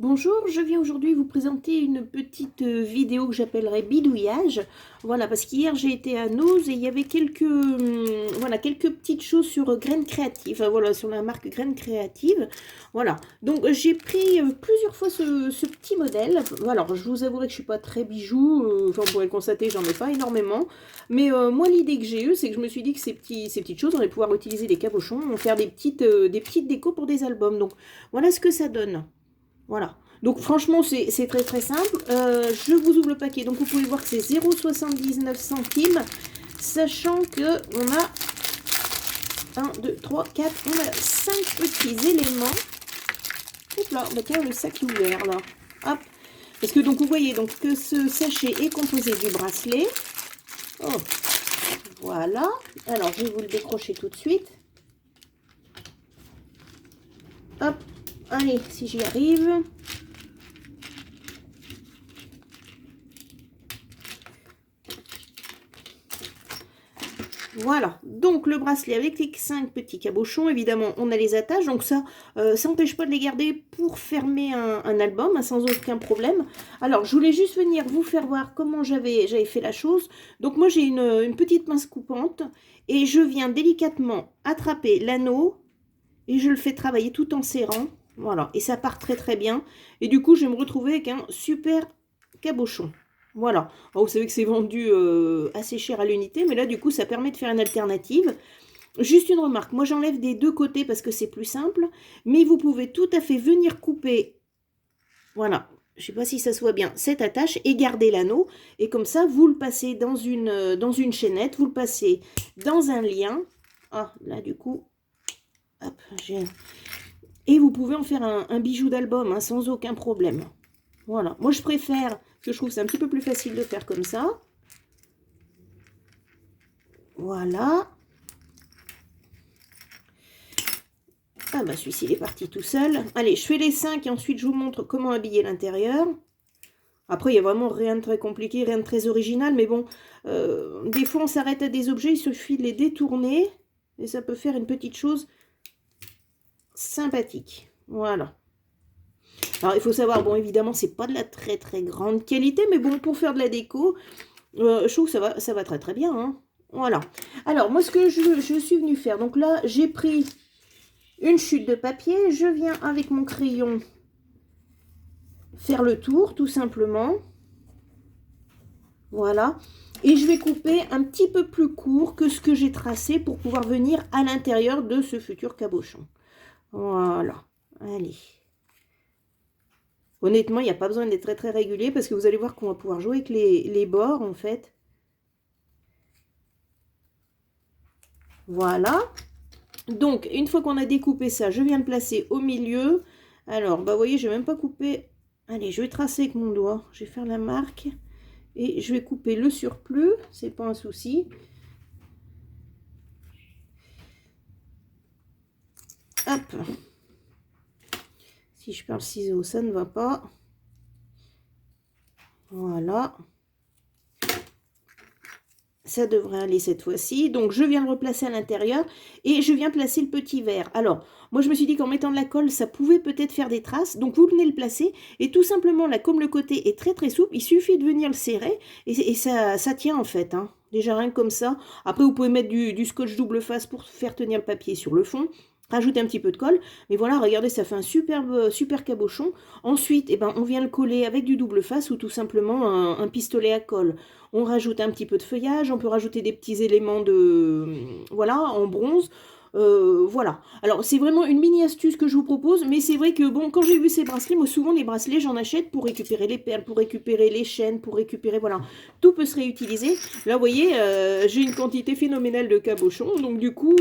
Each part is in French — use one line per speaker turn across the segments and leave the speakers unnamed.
Bonjour, je viens aujourd'hui vous présenter une petite vidéo que j'appellerais bidouillage. Voilà, parce qu'hier j'ai été à Noz et il y avait voilà, quelques petites choses sur Graines Créatives. Voilà, sur la marque Graines Créatives. Voilà, donc j'ai pris plusieurs fois ce petit modèle. Voilà, alors, je vous avouerai que je suis pas très bijou. Enfin, vous pourrez le constater, j'en ai pas énormément. Mais moi, l'idée que j'ai eue, c'est que je me suis dit que ces petites choses, on allait pouvoir utiliser des cabochons, faire des petites décos pour des albums. Donc, voilà ce que ça donne. Voilà. Donc franchement, c'est très très simple. Je vous ouvre le paquet. Donc vous pouvez voir que c'est 0,79 centimes. Sachant que on a 1, 2, 3, 4, on a 5 petits éléments. Hop là, bah tiens, le sac est ouvert là. Hop. Parce que donc vous voyez donc que ce sachet est composé du bracelet. Oh. Voilà. Alors je vais vous le décrocher tout de suite. Hop. Allez, si j'y arrive. Voilà, donc le bracelet avec les 5 petits cabochons, évidemment on a les attaches, donc ça n'empêche pas de les garder pour fermer un album, hein, sans aucun problème. Alors je voulais juste venir vous faire voir comment j'avais fait la chose. Donc moi j'ai une petite pince coupante et je viens délicatement attraper l'anneau et je le fais travailler tout en serrant, voilà, et ça part très très bien. Et du coup je vais me retrouver avec un super cabochon. Voilà, alors, vous savez que c'est vendu assez cher à l'unité, mais là du coup ça permet de faire une alternative. Juste une remarque, moi j'enlève des deux côtés parce que c'est plus simple, mais vous pouvez tout à fait venir couper, voilà, je ne sais pas si ça se voit bien, cette attache et garder l'anneau, et comme ça vous le passez dans une chaînette, vous le passez dans un lien, ah là du coup, hop, et vous pouvez en faire un bijou d'album, hein, sans aucun problème. Voilà, moi je préfère, parce que je trouve que c'est un petit peu plus facile de faire comme ça. Voilà. Ah bah celui-ci il est parti tout seul. Allez, je fais les 5 et ensuite je vous montre comment habiller l'intérieur. Après, il n'y a vraiment rien de très compliqué, rien de très original, mais bon, des fois on s'arrête à des objets, il suffit de les détourner et ça peut faire une petite chose sympathique. Voilà. Alors, il faut savoir, bon, évidemment, c'est pas de la très très grande qualité, mais bon, pour faire de la déco, je trouve que ça va très très bien, hein. Voilà. Alors, moi, ce que je suis venue faire, donc là, j'ai pris une chute de papier, je viens avec mon crayon faire le tour, tout simplement. Voilà. Et je vais couper un petit peu plus court que ce que j'ai tracé pour pouvoir venir à l'intérieur de ce futur cabochon. Voilà. Allez. Honnêtement, il n'y a pas besoin d'être très très régulier parce que vous allez voir qu'on va pouvoir jouer avec les bords en fait. Voilà. Donc, une fois qu'on a découpé ça, je viens le placer au milieu. Alors, bah vous voyez, je n'ai même pas coupé. Allez, je vais tracer avec mon doigt. Je vais faire la marque. Et je vais couper le surplus. C'est pas un souci. Hop. Si je perds le ciseau, ça ne va pas. Voilà. Ça devrait aller cette fois-ci. Donc, je viens le replacer à l'intérieur et je viens placer le petit verre. Alors, moi, je me suis dit qu'en mettant de la colle, ça pouvait peut-être faire des traces. Donc, vous venez le placer et tout simplement, là, comme le côté est très, très souple, il suffit de venir le serrer et ça tient en fait, hein. Déjà, rien que comme ça. Après, vous pouvez mettre du scotch double face pour faire tenir le papier sur le fond. Rajouter un petit peu de colle. Mais voilà, regardez, ça fait un super cabochon. Ensuite, eh ben, on vient le coller avec du double face ou tout simplement un pistolet à colle. On rajoute un petit peu de feuillage, on peut rajouter des petits éléments voilà, en bronze. Voilà. Alors, c'est vraiment une mini astuce que je vous propose, mais c'est vrai que, bon, quand j'ai vu ces bracelets, moi, souvent, les bracelets, j'en achète pour récupérer les perles, pour récupérer les chaînes, pour récupérer, voilà, tout peut se réutiliser. Là, vous voyez, j'ai une quantité phénoménale de cabochons, donc du coup,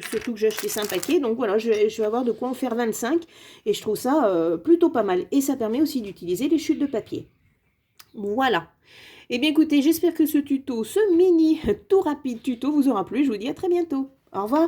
surtout que j'ai acheté 5 paquets, donc voilà, je vais avoir de quoi en faire 25, et je trouve ça plutôt pas mal. Et ça permet aussi d'utiliser les chutes de papier. Voilà. Eh bien écoutez, j'espère que ce tuto, ce mini tout rapide tuto vous aura plu. Je vous dis à très bientôt. Au revoir.